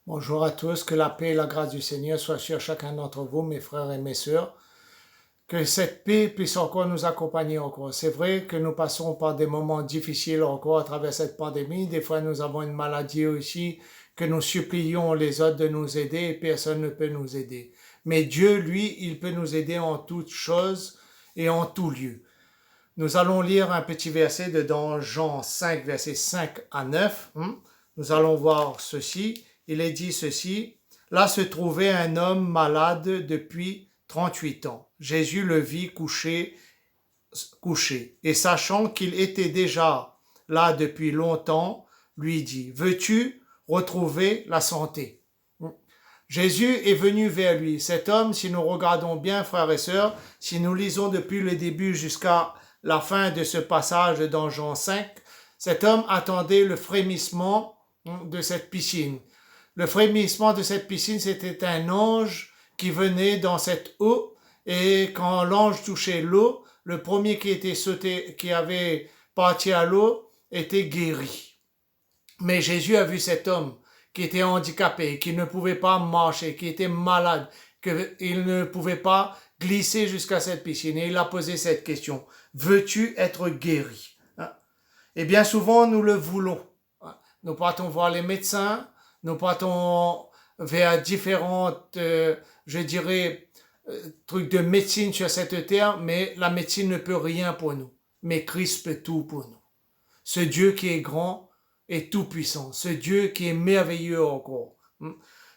Bonjour à tous, que la paix et la grâce du Seigneur soient sur chacun d'entre vous, mes frères et mes sœurs. Que cette paix puisse encore nous accompagner encore. C'est vrai que nous passons par des moments difficiles encore à travers cette pandémie. Des fois, nous avons une maladie aussi, que nous supplions les autres de nous aider et personne ne peut nous aider. Mais Dieu, lui, il peut nous aider en toutes choses et en tout lieu. Nous allons lire un petit verset de dans Jean 5, versets 5 à 9. Nous allons voir ceci. Il est dit ceci. Là se trouvait un homme malade depuis 38 ans. Jésus le vit couché, et sachant qu'il était déjà là depuis longtemps, lui dit, veux-tu retrouver la santé? Jésus est venu vers lui. Cet homme, si nous regardons bien, frères et sœurs, si nous lisons depuis le début jusqu'à la fin de ce passage dans Jean 5, cet homme attendait le frémissement de cette piscine. Le frémissement de cette piscine, c'était un ange qui venait dans cette eau, et quand l'ange touchait l'eau, le premier qui était sauté, qui avait parti à l'eau, était guéri. Mais Jésus a vu cet homme qui était handicapé, qui ne pouvait pas marcher, qui était malade, qu'il ne pouvait pas glisser jusqu'à cette piscine. Et il a posé cette question, veux-tu être guéri? Et bien souvent, nous le voulons. Nous partons voir les médecins, nous partons vers différentes, je dirais, trucs de médecine sur cette terre, mais la médecine ne peut rien pour nous. Mais Christ peut tout pour nous. Ce Dieu qui est grand et tout-puissant, ce Dieu qui est merveilleux encore.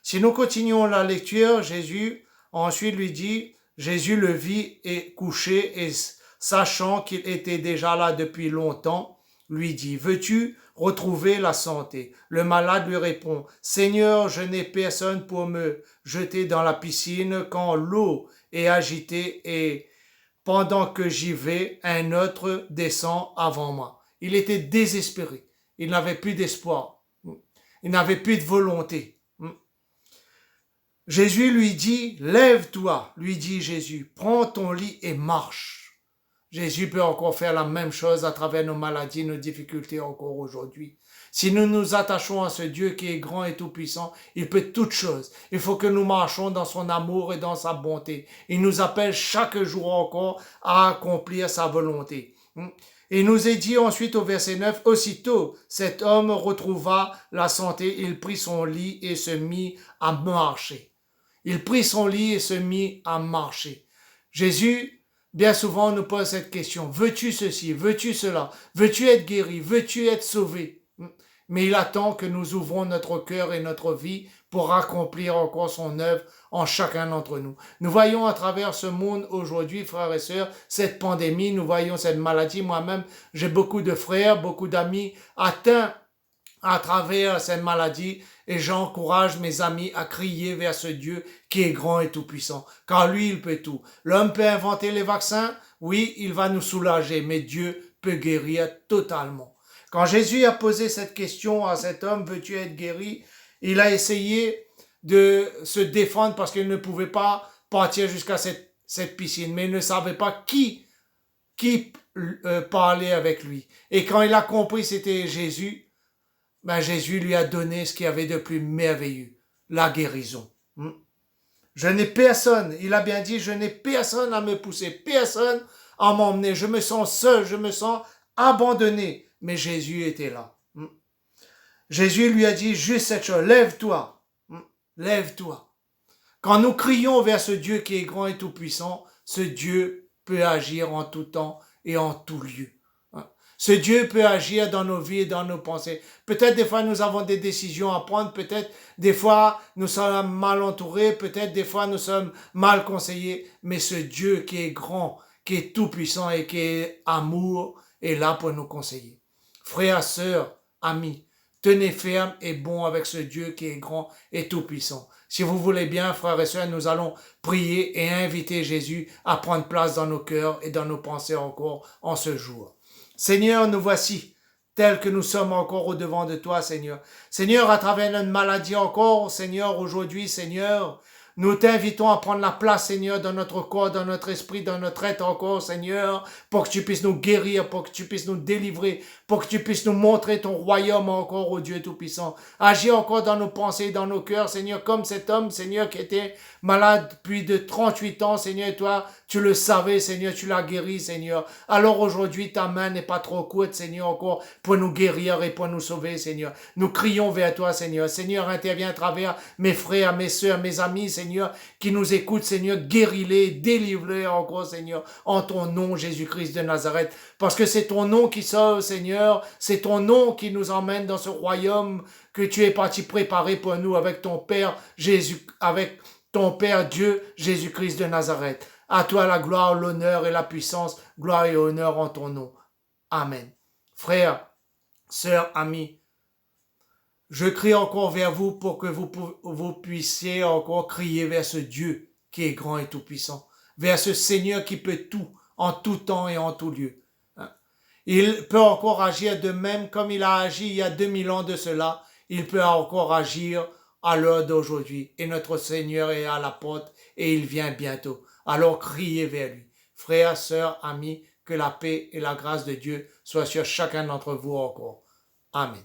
Si nous continuons la lecture, Jésus ensuite lui dit, Jésus le vit et couché, et sachant qu'il était déjà là depuis longtemps, lui dit, veux-tu retrouver la santé? Le malade lui répond, Seigneur, je n'ai personne pour me jeter dans la piscine quand l'eau est agitée et pendant que j'y vais, un autre descend avant moi. Il était désespéré. Il n'avait plus d'espoir. Il n'avait plus de volonté. Jésus lui dit, lève-toi, lui dit Jésus, prends ton lit et marche. Jésus peut encore faire la même chose à travers nos maladies, nos difficultés encore aujourd'hui. Si nous nous attachons à ce Dieu qui est grand et tout-puissant, il peut toutes choses. Il faut que nous marchions dans son amour et dans sa bonté. Il nous appelle chaque jour encore à accomplir sa volonté. Et il nous est dit ensuite au verset 9, aussitôt cet homme retrouva la santé, il prit son lit et se mit à marcher. Il prit son lit et se mit à marcher. Jésus, bien souvent, nous pose cette question. Veux-tu ceci? Veux-tu cela? Veux-tu être guéri? Veux-tu être sauvé? Mais il attend que nous ouvrons notre cœur et notre vie pour accomplir encore son œuvre en chacun d'entre nous. Nous voyons à travers ce monde aujourd'hui, frères et sœurs, cette pandémie, nous voyons cette maladie. Moi-même, j'ai beaucoup de frères, beaucoup d'amis atteints à travers cette maladie, et j'encourage mes amis à crier vers ce Dieu qui est grand et tout-puissant, car lui, il peut tout. L'homme peut inventer les vaccins, oui, il va nous soulager, mais Dieu peut guérir totalement. Quand Jésus a posé cette question à cet homme, veux-tu être guéri? Il a essayé de se défendre parce qu'il ne pouvait pas partir jusqu'à cette piscine, mais il ne savait pas qui parlait avec lui. Et quand il a compris c'était Jésus, ben Jésus lui a donné ce qu'il y avait de plus merveilleux, la guérison. Je n'ai personne, il a bien dit, je n'ai personne à me pousser, personne à m'emmener. Je me sens seul, je me sens abandonné. Mais Jésus était là. Jésus lui a dit juste cette chose, lève-toi, lève-toi. Quand nous crions vers ce Dieu qui est grand et tout-puissant, ce Dieu peut agir en tout temps et en tout lieu. Ce Dieu peut agir dans nos vies et dans nos pensées. Peut-être des fois nous avons des décisions à prendre, peut-être des fois nous sommes mal entourés, peut-être des fois nous sommes mal conseillés, mais ce Dieu qui est grand, qui est tout puissant et qui est amour est là pour nous conseiller. Frères, sœurs, amis, tenez ferme et bon avec ce Dieu qui est grand et tout puissant. Si vous voulez bien, frères et sœurs, nous allons prier et inviter Jésus à prendre place dans nos cœurs et dans nos pensées encore en ce jour. Seigneur, nous voici, tels que nous sommes encore au-devant de toi, Seigneur. Seigneur, à travers notre maladie encore, Seigneur, aujourd'hui, Seigneur, Nous t'invitons à prendre la place, Seigneur, dans notre corps, dans notre esprit, dans notre être encore, Seigneur, pour que tu puisses nous guérir, pour que tu puisses nous délivrer, pour que tu puisses nous montrer ton royaume encore, ô Dieu Tout-Puissant. Agis encore dans nos pensées, dans nos cœurs, Seigneur, comme cet homme, Seigneur, qui était malade depuis de 38 ans, Seigneur, et toi, tu le savais, Seigneur, tu l'as guéri, Seigneur. Alors aujourd'hui, ta main n'est pas trop courte, Seigneur, encore, pour nous guérir et pour nous sauver, Seigneur. Nous crions vers toi, Seigneur. Seigneur, interviens à travers mes frères, mes sœurs, mes amis, Seigneur, qui nous écoutent, Seigneur, guéris-les, délivre-les encore, Seigneur, en ton nom, Jésus-Christ de Nazareth. Parce que c'est ton nom qui sauve, Seigneur. C'est ton nom qui nous emmène dans ce royaume que tu es parti préparer pour nous avec ton Père Jésus, avec ton Père Dieu, Jésus-Christ de Nazareth. À toi la gloire, l'honneur et la puissance, gloire et honneur en ton nom. Amen. Frères, sœurs, amis, je crie encore vers vous pour que vous puissiez encore crier vers ce Dieu qui est grand et tout-puissant, vers ce Seigneur qui peut tout, en tout temps et en tout lieu. Il peut encore agir de même comme il a agi il y a 2000 ans de cela. Il peut encore agir à l'heure d'aujourd'hui. Et notre Seigneur est à la porte et il vient bientôt. Alors criez vers lui. Frères, sœurs, amis, que la paix et la grâce de Dieu soient sur chacun d'entre vous encore. Amen.